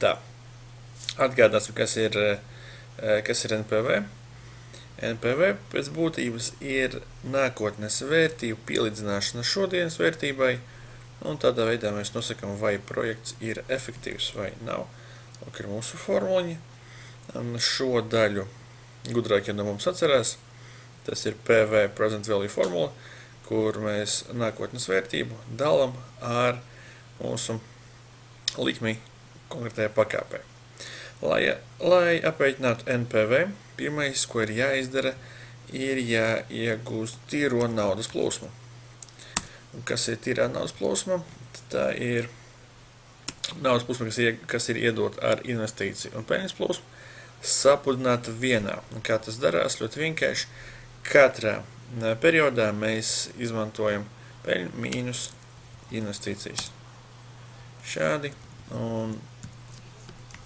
Tā, atgādāsim, kas ir NPV. NPV pēc būtības ir nākotnes vērtību pielīdzināšana šodienas vērtībai, un tādā veidā mēs nosakām, vai projekts ir efektīvs vai nav. Lūk, ir mūsu formuliņa. Un šo daļu gudrākie no mums atcerās. Tas ir PV present value formula, kur mēs nākotnes vērtību dalam ar mūsu likmi konkrētajā pakāpē. Lai aprēķinātu NPV, pirmais, ko ir jāizdara, ir jāiegūst tīro naudas plūsmu. Un kas ir tīrā naudas plūsma? Tā ir naudas plūsma, kas ir iedot ar investīciju un peļņas plūsmu, sapudināta vienā. Un kā tas darās? Ļoti vienkārši. Katrā periodā mēs izmantojam peļņu mīnus investīcijas. Šādi un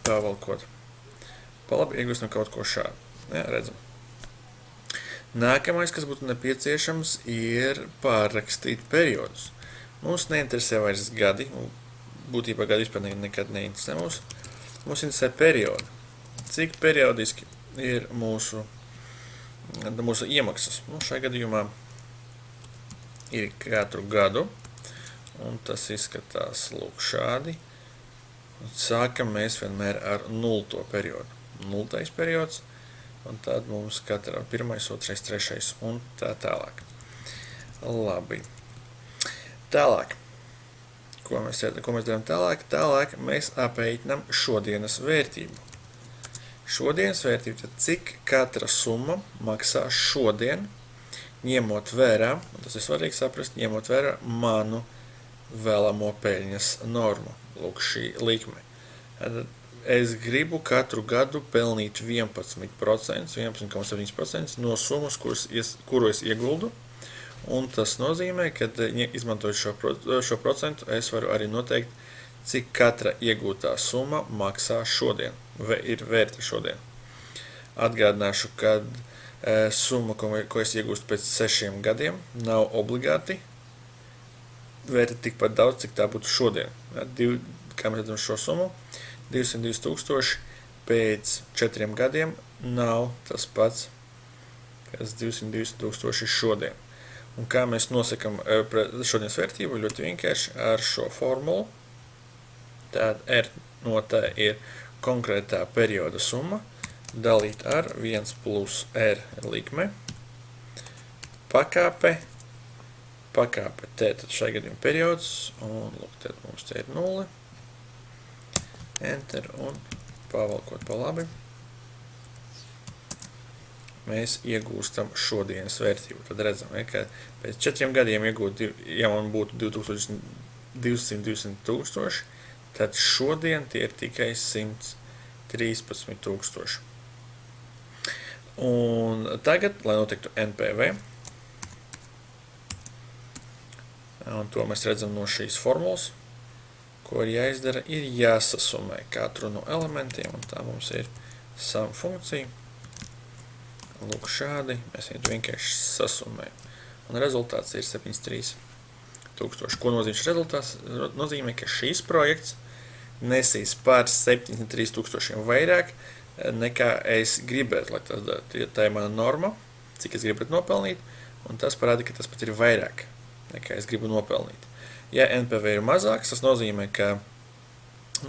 pavalkot. Palabi iegūstam kaut ko šādu. Jā, redzam. Nākamais, kas būtu nepieciešams, ir pārrakstīt periodus. Mums neinteresē vairs gadi, būtībā gadi vispār nekad neinteresē mūs. Mums interesē periodi. Cik periodiski ir mūsu iemaksas. Šajā gadījumā ir katru gadu, un tas izskatās lūk šādi. Sākam mēs vienmēr ar 0. periodu. 0. periods, un tad mums katrā 1., 2., 3. un tā tālāk. Labi. Tālāk. Ko mēs darām tālāk? Tālāk mēs aprēķinām šodienas vērtību. Šodienas vērtība, tad cik katra summa maksā šodien, ņemot vērā, un tas ir svarīgi saprast, ņemot vērā manu vēlamo peļņas normu. Lūk, šī likme. Es gribu katru gadu pelnīt 11%, 11,7% no summas, kuru es ieguldu, un tas nozīmē, ka izmantojot šo procentu, es varu arī noteikt, cik katra iegūtā summa maksā šodien, ir vērta šodien. Atgādināšu, ka summa, ko es iegūstu pēc 6 gadiem, nav obligāti vērta tikpat daudz, cik tā būtu šodien. Kā mēs redzam šo summu, 220 000 pēc 4 gadiem nav tas pats, kas 220 000 šodien. Un kā mēs nosakam šodienas vērtību, ļoti vienkārši ar šo formulu. Tātad R no tā ir konkrētā perioda summa, dalīt ar 1 plus R likme, pakāpe T, tad šajā gadījumā periods, un lūk, tad mums te ir 0, enter, un pavalkot pa labi, mēs iegūstam šodienas vērtību. Tad redzam, ka pēc 4 gadiem iegūt, ja man būtu 220 000, tad šodien tie ir tikai 113 000. Un tagad, lai notiktu NPV, un to mēs redzam no šīs formulas, ko ir jāizdara, ir jāsasumē katru no elementiem, un tā mums ir sum funkcija. Lūk šādi, mēs vienkārši sasumējam. Un rezultāts ir 73 000. Ko nozīmē šis rezultāts? Nozīmē, ka šīs projekts nesīs par 73 000 vairāk, nekā es gribētu, lai tas dara. Tā ir mana norma, cik es gribētu nopelnīt, un tas parāda, ka tas pat ir vairāk, nekā es gribu nopelnīt. Ja NPV ir mazāks, tas nozīmē, ka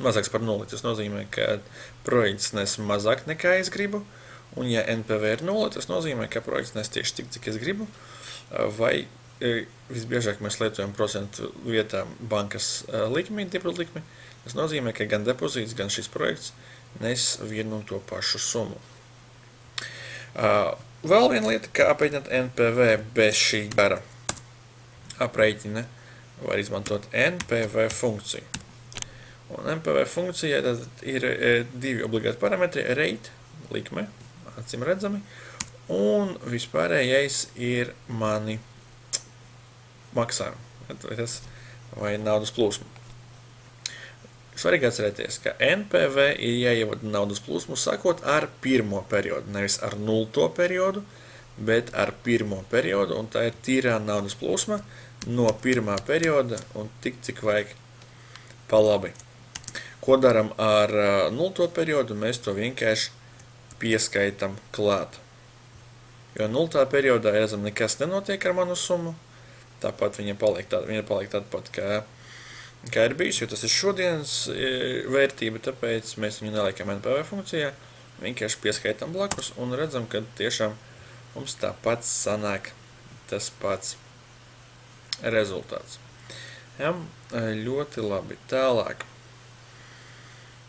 mazāks par 0, tas nozīmē, ka projekts nes mazāk nekā es gribu, un ja NPV ir 0, tas nozīmē, ka projekts nes tieši tik, cik es gribu, vai visbiežāk mēs lietojam procentu vietā bankas likmi, depozītu likmi. Tas nozīmē, ka gan depozīts, gan šis projekts nes vienu un to pašu summu. Vēl viena lieta, kā aprēķināt NPV bez šī gara aprēķina, var izmantot NPV funkciju. Un NPV funkcija ir 2 obligāti parametri, rate, likme, acīm redzami, un vispārējais ir mani maksājumi, vai naudas plūsma. Svarīgi atcerēties, ka NPV ir jāievada naudas plūsmu sākot ar 1. periodu, nevis ar 0. periodu, bet ar 1. periodu, un tā ir tīrā naudas plūsma no 1. perioda un tik, cik vajag pa labi. Ko daram ar 0. periodu? Mēs to vienkārši pieskaitam klāt. Jo 0. periodā, redzam, nekas nenotiek ar manu summu. Tāpat viņa paliek tāda pat, kā ir bijis, jo tas ir šodienas vērtība, tāpēc mēs viņu neliekam NPV funkcijā, vienkārši pieskaitam blakus un redzam, ka tiešām mums tāpat sanāk tas pats rezultāts. Ja, ļoti labi. Tālāk.